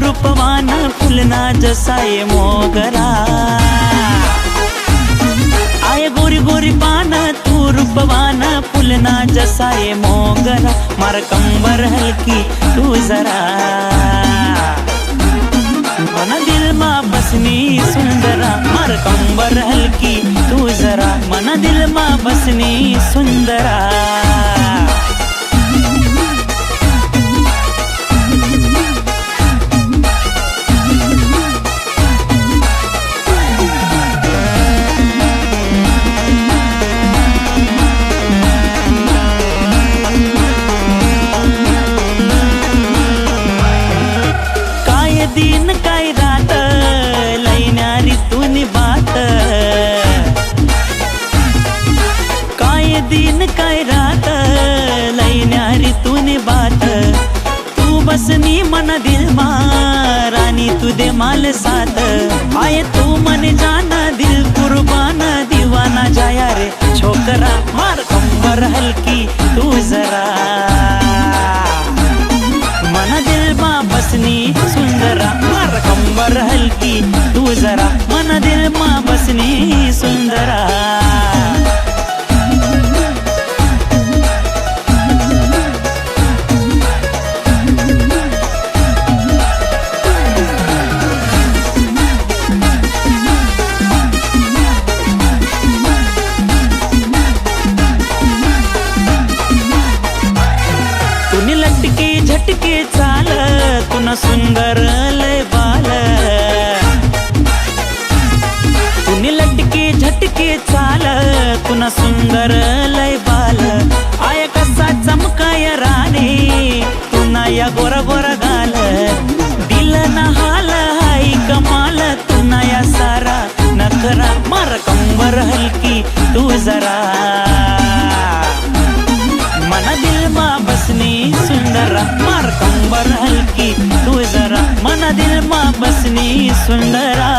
रूपवान फुलना जसाय मोगरा आय गोरी गोरी पान तू रूपवान फुलना जसाय मोगरा मार कंबर हलकी तू जरा मन दिल मा बसनी सुंदरा मार कंबर हलकी तू जरा मन दिल मा बसनी सुंदरा दिन काय रात लैन्यारी तुनी बात काय दिन काय रात लैन्यारी तुनी बात तू बसनी मन दिल मा रानी तू दे माल साथ आये तू मन जाना दिल कुर्बान दीवाना जाया रे छोकरा मार कंबर हलकी तू जरा मन दिल मा बसनी सुंदरा मार कंबर हलकी तू जरा मन दिल मा बसनी सुंदरा तुनी लटके झटके चाल तुना सुंदर लय बाल तुनी लटके झटके चाल तुना सुंदर लय बाल आय कसा चमकाय राणे तुना या गोरा गोरा गाल दिल ना हाल हाय कमाल तुना या सारा नखरा मार कंबर हलकी तू जरा मन दिल मा बसनी सुंदरा मार कंबर हलकी तू जरा मन दिल मा बसनी सुंदरा।